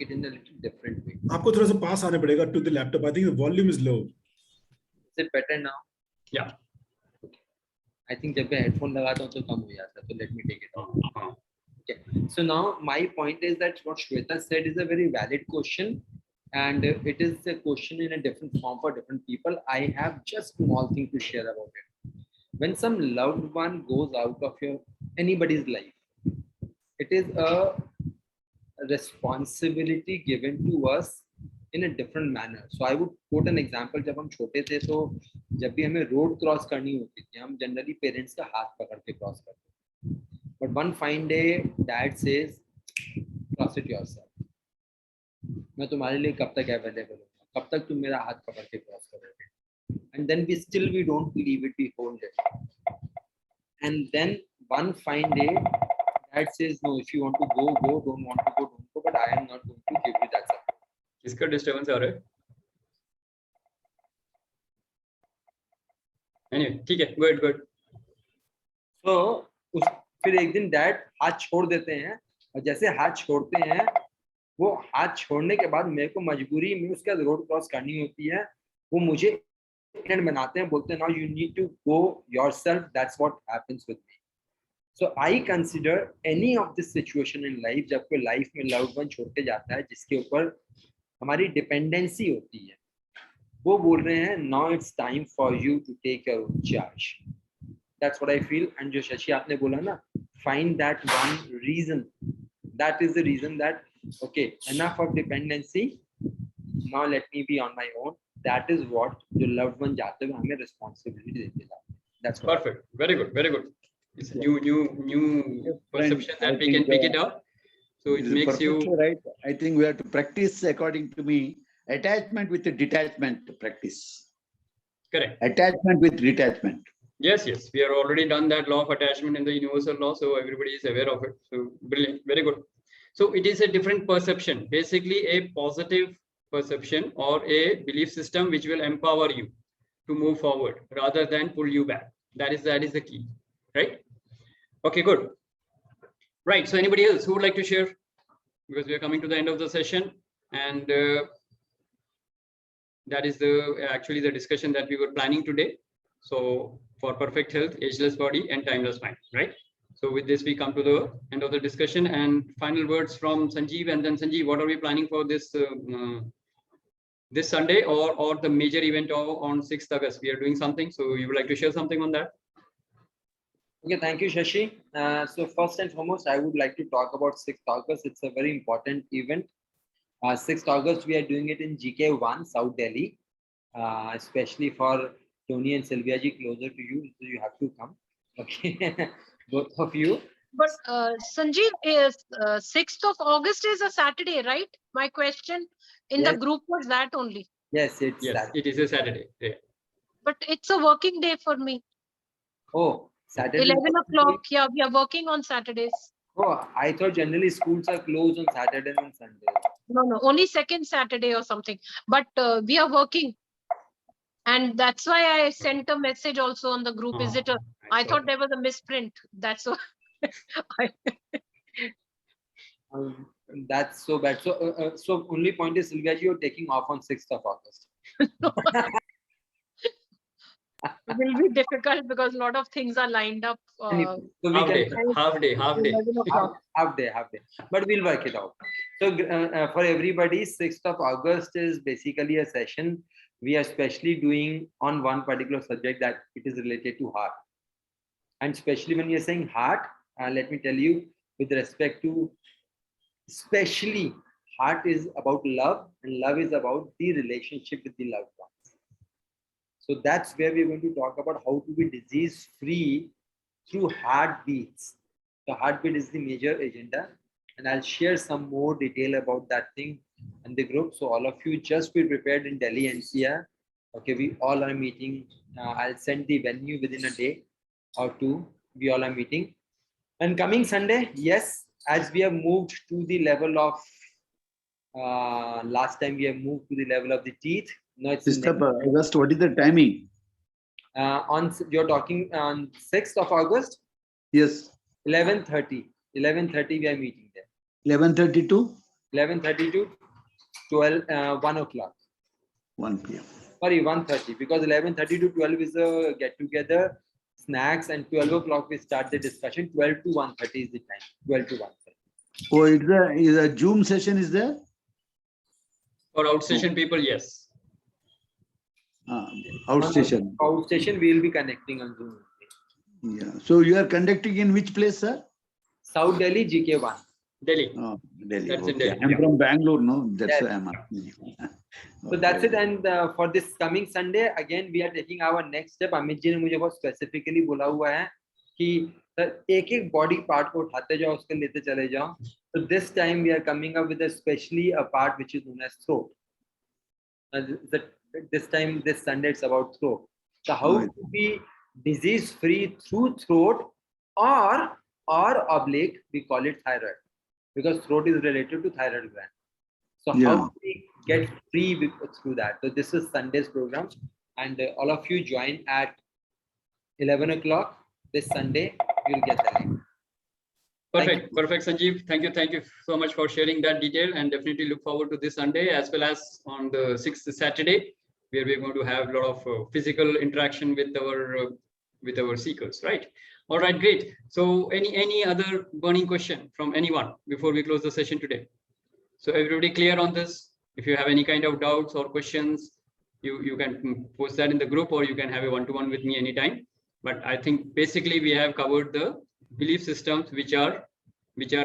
it in a little different way. आपको थोड़ा सा पास आने पड़ेगा to the laptop. I think the volume is low. Is it better now? Yeah. Okay. I think जब मैं headphone लगाता हूँ तो कम हो जाता है. So let me take it off. Okay. So now my point is that what Shweta said is a very valid question, and it is a question in a different form for different people. I have just small thing to share about it. When some loved one goes out of anybody's life, it is a responsibility given to us in a different manner. So I would quote an example. जब हम छोटे थे तो जब भी हमें road cross करनी होती थी, हम generally parents का हाथ पकड़ के cross करते थे. But one fine day, dad says, cross it yourself. मैं तुम्हारे लिए कब तक available हूँ? कब तक तुम मेरा हाथ पकड़ के cross करोगे? And then we don't leave it, we hold it. And then one fine day, dad says, no, if you want to go, go, don't want to go, don't go, but I am not going to give you that support. किसका disturbance आ रहा है? Anyway, ठीक है, go ahead. So फिर एक दिन dad हाथ छोड़ देते हैं, और जैसे हाथ छोड़ते हैं, वो हाथ छोड़ने के बाद मेरे को मजबूरी में उसके बाद रोड क्रॉस करनी होती है, वो मुझे बनाते हैं, बोलते हैं now you need to go yourself, that's what happens with me. So I consider any of this situation in life, जब कोई लाइफ में लव्ड वन छोड़ के जाता है जिसके ऊपर हमारी डिपेंडेंसी होती है, वो बोल रहे हैं now it's time for you to take your own charge. That's what I feel. And जो शशि आपने बोला ना, find that one reason, that is the reason that okay enough of dependency, now let me be on my own. That is what जो loved one जाते हुए हमें responsibility देते जाते हैं। That's Perfect. Very good. Very good. It's a new perception that we can pick it up. So it makes you right. I think we have to practice, according to me, attachment with the detachment practice. correct. Attachment with detachment. Yes, yes. We have already done that law of attachment in the universal law, so everybody is aware of it. So brilliant. Very good. So it is a different perception, basically a positive perception or a belief system which will empower you to move forward rather than pull you back. That is the key, right? Okay, good. Right. So anybody else who would like to share? Because we are coming to the end of the session, and that is actually the discussion that we were planning today. So for perfect health, ageless body, and timeless mind, right? So with this, we come to the end of the discussion, and final words from Sanjeev. And then Sanjeev, what are we planning for this this Sunday or the major event on 6th August? We are doing something. So you would like to share something on that? Okay, thank you, Shashi. So first and foremost, I would like to talk about 6th August. It's a very important event. 6th August, we are doing it in GK1, South Delhi, especially for Tony and Sylvia ji, closer to you, so you have to come. Okay, both of you. But Sanjeev, is 6th of August is a Saturday, right? My question in the Yes. group was that only. Yes, it's Yes, Saturday. it is a Saturday. Yeah. But it's a working day for me. Oh, Saturday. 11 o'clock. Yeah, we are working on Saturdays. Oh, I thought generally schools are closed on Saturdays and Sundays. No, only second Saturday or something. But we are working. And that's why I sent a message also on the group. Is it a? I saw thought that. there was a misprint. That's why. That's so bad. So only point is, Sylvia ji, you're taking off on 6th of August. It will be difficult because a lot of things are lined up. So we Half can day. half day. But we'll work it out. So for everybody, 6th of August is basically a session we are especially doing on one particular subject that it is related to heart. And especially when you're saying heart, let me tell you, with respect to, especially heart is about love, and love is about the relationship with the loved ones. So that's where we're going to talk about how to be disease free through heartbeats. The heartbeat is the major agenda, and I'll share some more detail about that thing in the group. So all of you just be prepared in Delhi NCR. Okay, we all are meeting. I'll send the venue within a day or two. We all are meeting. And coming Sunday, yes, as we have moved to the level of last time we have moved to the level of the teeth. No, it's August, what is the timing? You're talking on 6th of August. Yes. 11:30. 11:30 we are meeting there. 11:30 to 11:30 to 1 o'clock. 1 p.m. Sorry, 1:30, because 11:30 to 12 is a get together, snacks, and 12 o'clock we start the discussion. 12 to 1:30 is the time. 12 to 1:30. Oh, is a Zoom session is there? For outstation people, yes. Outstation. Outstation we will be connecting on Zoom. Yeah. So you are conducting in which place, sir? South Delhi, GK1. Delhi. Oh, Delhi. That's in Okay. Delhi, I'm yeah. from Bangalore, no? That's Yes. why I'm asking you. So that's it. And for this coming Sunday, again, we are taking our next step. Amit ji ने मुझे बहुत specifically बोला हुआ है कि एक एक body part को उठाते जाओ, उसको लेते चले जाओ. So this time we are coming up with especially a part which is known as throat. This time, this Sunday, it's about throat. So how to be disease free through throat or oblique, we call it thyroid, because throat is related to thyroid gland. So how do we get free through that? So this is Sunday's program, and all of you join at 11 o'clock this Sunday. You'll get the link. Perfect, perfect, Sanjeev. Thank you so much for sharing that detail, and definitely look forward to this Sunday as well as on the 6th Saturday, where we're going to have a lot of physical interaction with our seekers, right? All right, great. So any other burning question from anyone before we close the session today? So everybody clear on this? If you have any kind of doubts or questions, you can post that in the group, or you can have a one-to-one with me anytime. But I think basically we have covered the belief systems which are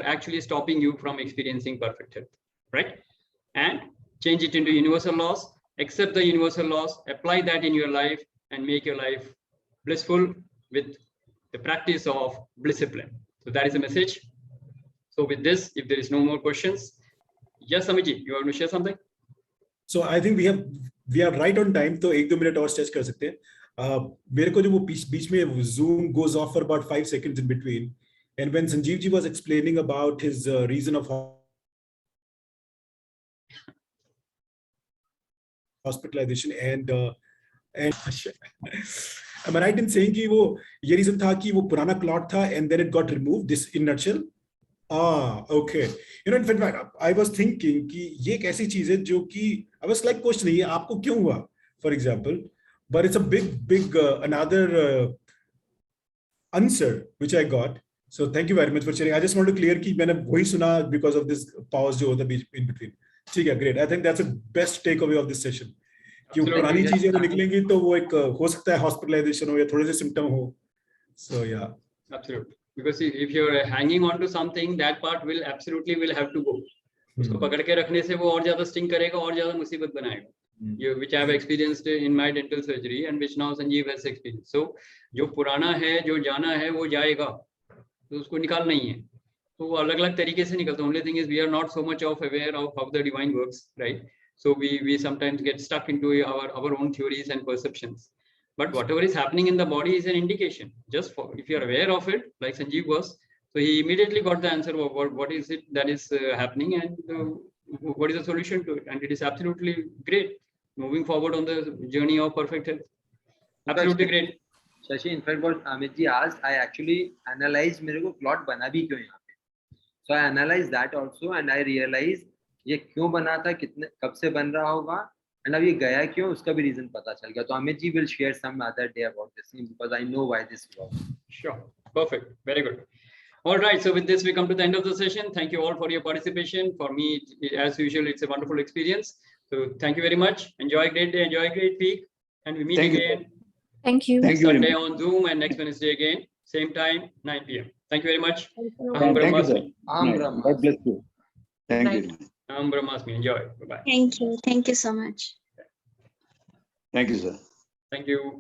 actually stopping you from experiencing perfect health, right? And change it into universal laws, accept the universal laws, apply that in your life, and make your life blissful with the practice of discipline. So that is the message. So with this, if there is no more questions, yes, Amiji, you want to share something? So I think we are right on time. तो 1-2 minute और stretch कर सकते हैं. मेरे को जो वो बीच में Zoom goes off for about 5 seconds in between, and when Sanjeev ji was explaining about his reason of hospitalization and am I right in saying कि वो ये reason था कि वो पुराना clot था and then it got removed, this in nutshell? Okay. You know, in fact, I was thinking कि ये एक ऐसी चीज है जो कि I was like questioning ये आपको क्यों हुआ, for example, but it's a big another answer which I got. So thank you very much for sharing. I just want to clear कि मैंने वही सुना because of this pause जो होता है in between. ठीक है, great. I think that's the best takeaway of this session. कि पुरानी चीजें वो निकलेंगी तो वो एक हो सकता है hospitalization हो या थोड़े से symptom हो. So yeah. Absolutely. Because if you're hanging on to something, that part will absolutely have to go. उसको पकड़ के रखने से वो और ज्यादा sting करेगा और ज्यादा मुसीबत बनाएगा. Which I have experienced in my dental surgery and which now Sanjeev has experienced. So जो पुराना है, जो जाना है, वो जाएगा. तो उसको निकालना ही है. तो वो अलग-अलग तरीके से निकलता है. Only thing is we are not so much aware of how the divine works, right? So we sometimes get stuck into our own theories and perceptions. But whatever is happening in the body is an indication. Just for, if you are aware of it, like Sanjeev was, so he immediately got the answer of what is it that is happening and what is the solution to it. And it is absolutely great moving forward on the journey of perfect health. Absolutely great. Shashi, in fact, what Amit ji asked, I actually analyzed मेरे को clot बना भी क्यों यहाँ पे. So I analyzed that also and I realized ये क्यों बना था, कितने कब से बन रहा होगा, and अब ये गया क्यों, उसका भी reason पता चल गया. तो Amit ji will share some other day about this thing because I know why this was. Sure. Perfect. Very good. All right. So with this, we come to the end of the session. Thank you all for your participation. For me, as usual, it's a wonderful experience. So thank you very much. Enjoy a great day. Enjoy a great week. And we meet again. Thank you. Thank you. Sunday on Zoom and next Wednesday again. Same time, 9 p.m. Thank you very much. Thank you, sir. God bless you. Thank you. Aham Brahmasmi. Enjoy. Bye-bye. Thank you. Thank you so much. Thank you, sir. Thank you.